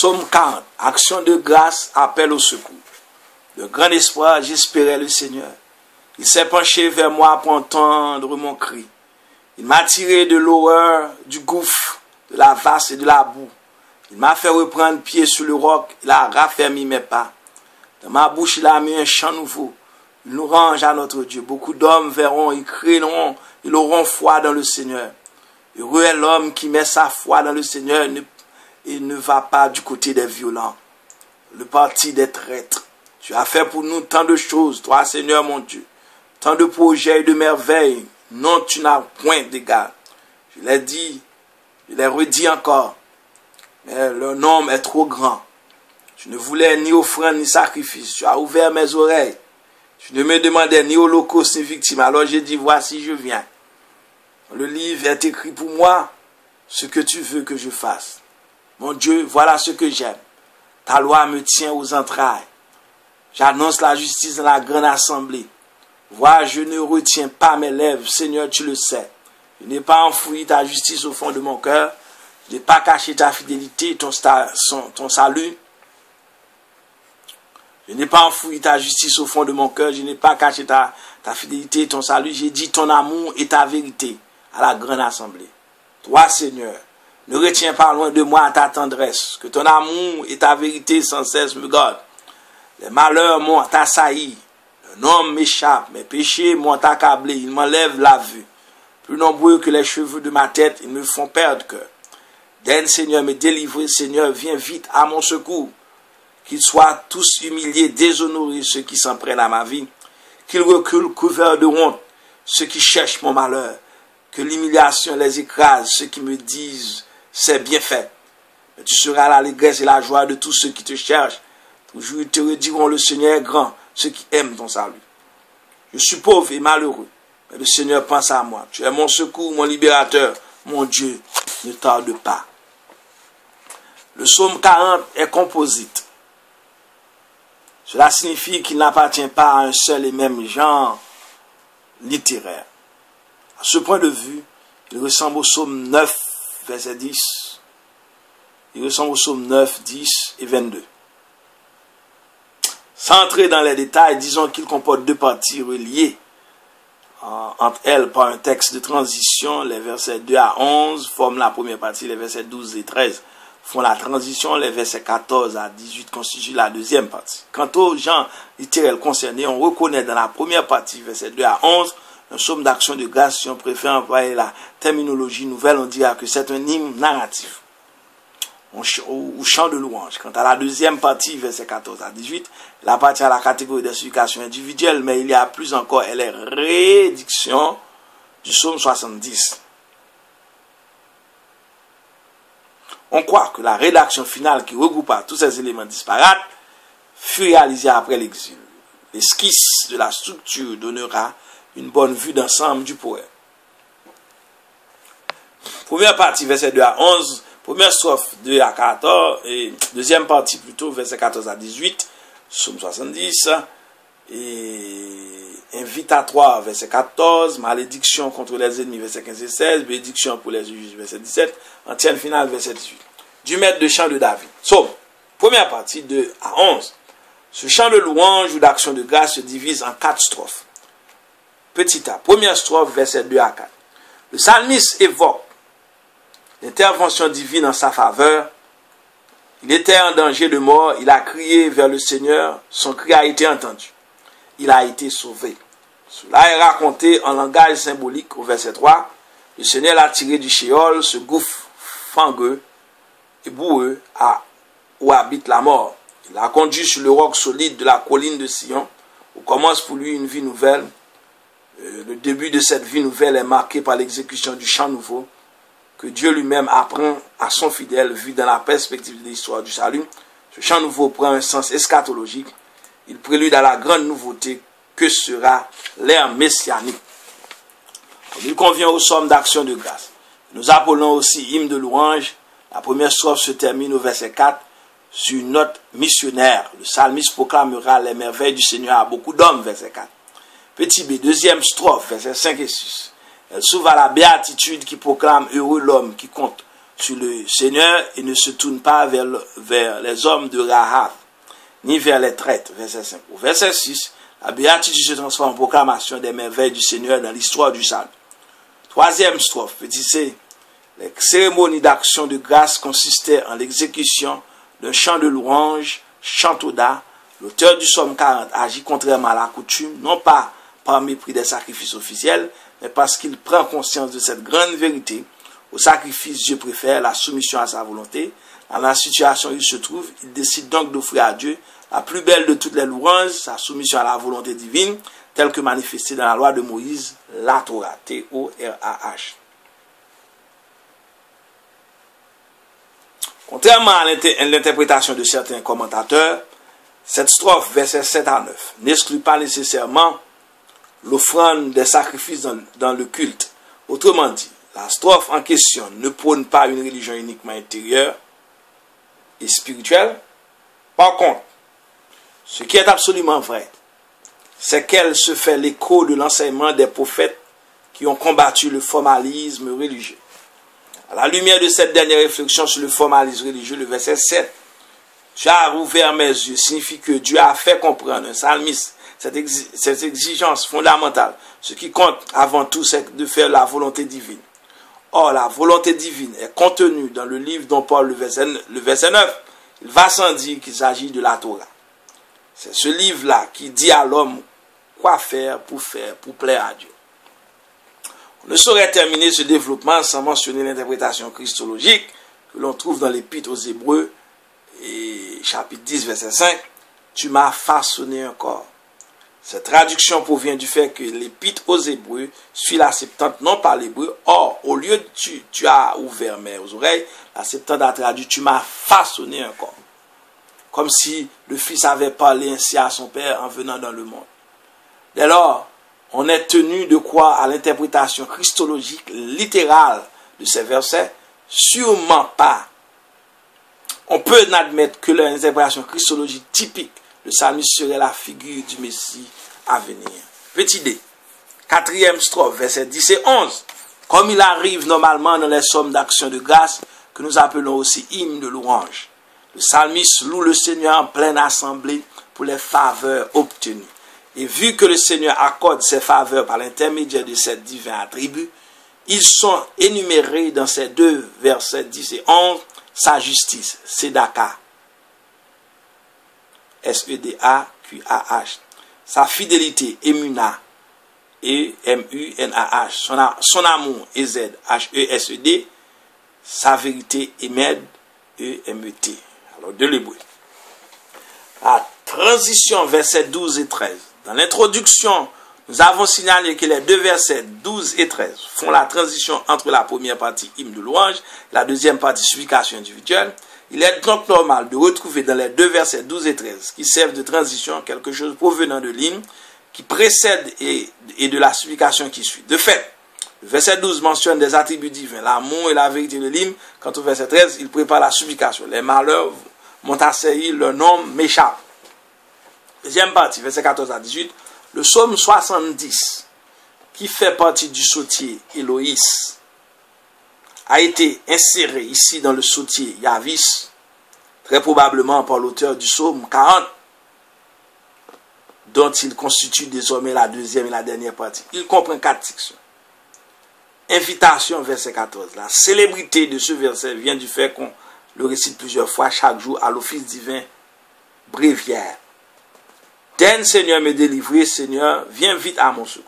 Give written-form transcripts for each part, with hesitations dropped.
Psaume 40, action de grâce, appel au secours. De grand espoir, j'espérais le Seigneur. Il s'est penché vers moi pour entendre mon cri. Il m'a tiré de l'horreur, du gouffre, de la vaste et de la boue. Il m'a fait reprendre pied sur le roc, il a raffermi mes pas. Dans ma bouche, il a mis un chant nouveau. Il nous range à notre Dieu. Beaucoup d'hommes verront, ils crieront, ils auront foi dans le Seigneur. Heureux est l'homme qui met sa foi dans le Seigneur et ne va pas du côté des violents, le parti des traîtres. Tu as fait pour nous tant de choses, toi, Seigneur mon Dieu, tant de projets et de merveilles. Non, tu n'as point d'égal. Je l'ai dit, je l'ai redit encore, mais leur nombre est trop grand. Je ne voulais ni offrande ni sacrifice. Tu as ouvert mes oreilles. Tu ne me demandais ni holocauste ni victime. Alors j'ai dit, voici, je viens. Dans le livre est écrit pour moi ce que tu veux que je fasse. Mon Dieu, voilà ce que j'aime. Ta loi me tient aux entrailles. J'annonce la justice dans la grande assemblée. Vois, je ne retiens pas mes lèvres. Seigneur, tu le sais. Je n'ai pas enfoui ta justice au fond de mon cœur. Je n'ai pas caché ta fidélité, ton salut. Je n'ai pas enfoui ta justice au fond de mon cœur. Je n'ai pas caché ta fidélité, ton salut. J'ai dit ton amour et ta vérité à la grande assemblée. Toi, Seigneur, ne retiens pas loin de moi ta tendresse. Que ton amour et ta vérité sans cesse me gardent. Les malheurs m'ont assailli. Le nom m'échappe. Mes péchés m'ont accablé. Ils m'enlèvent la vue. Plus nombreux que les cheveux de ma tête, ils me font perdre cœur. Daigne, Seigneur, me délivrer. Seigneur, viens vite à mon secours. Qu'ils soient tous humiliés, déshonorés, ceux qui s'en prennent à ma vie. Qu'ils reculent couverts de honte, ceux qui cherchent mon malheur. Que l'humiliation les écrase, ceux qui me disent, c'est bien fait. Mais tu seras l'allégresse et la joie de tous ceux qui te cherchent. Toujours ils te rediront, le Seigneur est grand, ceux qui aiment ton salut. Je suis pauvre et malheureux, mais le Seigneur pense à moi. Tu es mon secours, mon libérateur, mon Dieu, ne tarde pas. Le psaume 40 est composite. Cela signifie qu'il n'appartient pas à un seul et même genre littéraire. À ce point de vue, il ressemble au psaume 9, verset 10. Il ressemble au psaume 9, 10 et 22. Sans entrer dans les détails, disons qu'il comporte deux parties reliées entre elles par un texte de transition. Les versets 2 à 11 forment la première partie, les versets 12 et 13 font la transition, les versets 14 à 18 constituent la deuxième partie. Quant aux gens littéraires concernés, on reconnaît dans la première partie, versets 2 à 11, un psaume d'action de grâce. Si on préfère employer la terminologie nouvelle, on dira que c'est un hymne narratif ou chant de louange. Quant à la deuxième partie, versets 14 à 18, elle appartient à la catégorie des supplications individuelles, mais il y a plus encore, elle est réédition du psaume 70. On croit que la rédaction finale qui regroupa tous ces éléments disparates fut réalisée après l'exil. L'esquisse de la structure donnera une bonne vue d'ensemble du poème. Première partie, verset 2 à 11, première strophe 2 à 14, et deuxième partie plutôt, verset 14 à 18, psaume 70, et invitatoire, verset 14, malédiction contre les ennemis, verset 15 et 16, bénédiction pour les juges, verset 17, antienne finale, verset 18. Du maître de chant de David. Psaume, première partie, 2 à 11. Ce chant de louange ou d'action de grâce se divise en 4 strophes. Petit a, première strophe, verset 2 à 4. Le psalmiste évoque l'intervention divine en sa faveur. Il était en danger de mort, il a crié vers le Seigneur, son cri a été entendu. Il a été sauvé. Cela est raconté en langage symbolique au verset 3. Le Seigneur l'a tiré du Sheol, ce gouffre fangueux et boueux où habite la mort. Il l'a conduit sur le roc solide de la colline de Sion, où commence pour lui une vie nouvelle. Le début de cette vie nouvelle est marqué par l'exécution du chant nouveau que Dieu lui-même apprend à son fidèle vu dans la perspective de l'histoire du salut. Ce chant nouveau prend un sens eschatologique. Il prélude à la grande nouveauté que sera l'ère messianique. Il convient au psaume d'action de grâce. Nous appelons aussi hymne de louange. La première strophe se termine au verset 4 sur une note missionnaire. Le psalmiste proclamera les merveilles du Seigneur à beaucoup d'hommes, verset 4. Petit b, deuxième strophe, versets 5 et 6. Elle s'ouvre à la béatitude qui proclame heureux l'homme qui compte sur le Seigneur et ne se tourne pas vers les hommes de Rahab, ni vers les traîtres. Verset 5. Au verset 6, la béatitude se transforme en proclamation des merveilles du Seigneur dans l'histoire du salut. Troisième strophe, petit C. Les cérémonies d'action de grâce consistaient en l'exécution d'un chant de louange, chantauda. L'auteur du psaume 40 agit contrairement à la coutume, non pas par mépris des sacrifices officiels, mais parce qu'il prend conscience de cette grande vérité. Au sacrifice, Dieu préfère la soumission à sa volonté. Dans la situation où il se trouve, il décide donc d'offrir à Dieu la plus belle de toutes les louanges, sa soumission à la volonté divine, telle que manifestée dans la loi de Moïse, la Torah, T-O-R-A-H. Contrairement à l'interprétation de certains commentateurs, cette strophe, versets 7 à 9, n'exclut pas nécessairement l'offrande des sacrifices dans le culte. Autrement dit, la strophe en question ne prône pas une religion uniquement intérieure et spirituelle. Par contre, ce qui est absolument vrai, c'est qu'elle se fait l'écho de l'enseignement des prophètes qui ont combattu le formalisme religieux. À la lumière de cette dernière réflexion sur le formalisme religieux, le verset 7, tu as ouvert mes yeux, signifie que Dieu a fait comprendre un psalmiste cette exigence fondamentale. Ce qui compte avant tout, c'est de faire la volonté divine. Or, la volonté divine est contenue dans le livre dont Paul, le verset 9, il va sans dire qu'il s'agit de la Torah. C'est ce livre-là qui dit à l'homme quoi faire pour plaire à Dieu. On ne saurait terminer ce développement sans mentionner l'interprétation christologique que l'on trouve dans l'Épître aux Hébreux, et chapitre 10, verset 5, « Tu m'as façonné un corps ». Cette traduction provient du fait que l'Épître aux Hébreux suit la Septante, non pas l'hébreu. Or, au lieu de tu as ouvert mes oreilles, la Septante a traduit « Tu m'as façonné un corps ». Comme si le Fils avait parlé ainsi à son Père en venant dans le monde. Dès lors, on est tenu de croire à l'interprétation christologique littérale de ces versets, sûrement pas. On peut n'admettre que l'interprétation christologique typique, le psalmiste serait la figure du Messie à venir. Petit D, 4e strophe, versets 10 et 11. Comme il arrive normalement dans les psaumes d'action de grâce, que nous appelons aussi hymnes de louange. Le psalmiste loue le Seigneur en pleine assemblée pour les faveurs obtenues. Et vu que le Seigneur accorde ses faveurs par l'intermédiaire de ces divins attributs, ils sont énumérés dans ces deux versets 10 et 11, sa justice, Sedaka, S-E-D-A-Q-A-H, sa fidélité, Emuna, E-M-U-N-A-H, son amour, E-Z-H-E-S-E-D, sa vérité, Emed, E-M-E-T. Alors, de l'hébreu. La transition, versets 12 et 13. Dans l'introduction, nous avons signalé que les deux versets 12 et 13 font la transition entre la première partie hymne de louange et la deuxième partie supplication individuelle. Il est donc normal de retrouver dans les deux versets 12 et 13 qui servent de transition quelque chose provenant de l'hymne qui précède et de la supplication qui suit. De fait, le verset 12 mentionne des attributs divins, l'amour et la vérité de l'hymne. Quant au verset 13, il prépare la supplication. Les malheurs m'ont assailli, leur nom m'échappe. Deuxième partie, verset 14 à 18. Le psaume 70, qui fait partie du psautier Éloïs, a été inséré ici dans le psautier Yavis, très probablement par l'auteur du psaume 40, dont il constitue désormais la deuxième et la dernière partie. Il comprend 4 sections. Invitation, verset 14. La célébrité de ce verset vient du fait qu'on le récite plusieurs fois chaque jour à l'office divin bréviaire. Daigne, Seigneur, me délivrer, Seigneur, viens vite à mon secours.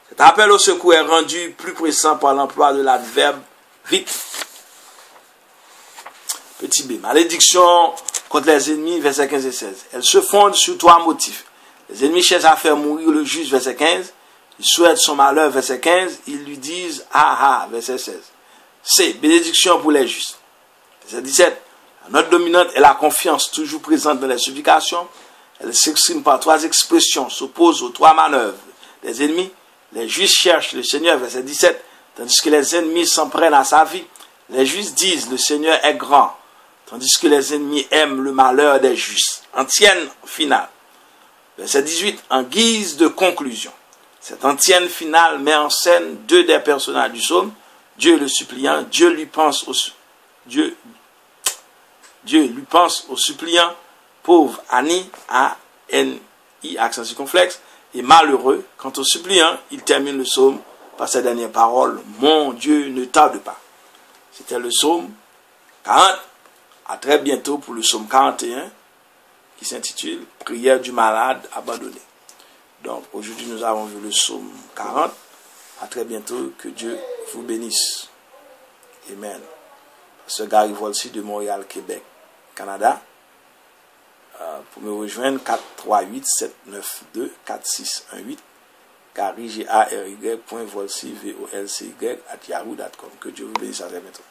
Cet appel au secours est rendu plus pressant par l'emploi de l'adverbe vite. Petit b. Malédiction contre les ennemis, verset 15 et 16. Elle se fonde sur 3 motifs. Les ennemis cherchent à faire mourir le juste, verset 15. Ils souhaitent son malheur, verset 15. Ils lui disent ah ah, verset 16. C. Bénédiction pour les justes. Verset 17. La note dominante est la confiance toujours présente dans les supplications. Elle s'exprime par 3 expressions, s'oppose aux 3 manœuvres des ennemis. Les justes cherchent le Seigneur, verset 17, tandis que les ennemis s'en prennent à sa vie. Les justes disent, le Seigneur est grand, tandis que les ennemis aiment le malheur des justes. Antienne finale. Verset 18, en guise de conclusion. Cette antienne finale met en scène 2 des personnages du psaume. Dieu le suppliant, Dieu lui pense Dieu lui pense aux suppliants, pauvres, Annie, A-N-I, accent circonflexe, et malheureux. Quant aux suppliants, il termine le psaume par ces dernières paroles, mon Dieu ne tarde pas. C'était le psaume 40. À très bientôt pour le psaume 41, qui s'intitule Prière du malade abandonné. Donc aujourd'hui nous avons vu le psaume 40. À très bientôt, que Dieu vous bénisse. Amen. Ce Gary Volsi de Montréal, Québec, Canada. Pour me rejoindre, 438-792-4618. Gary, G-A-R-Y.volcy, V-O-L-C-Y, @yahoo.com. Que Dieu vous bénisse à très bientôt.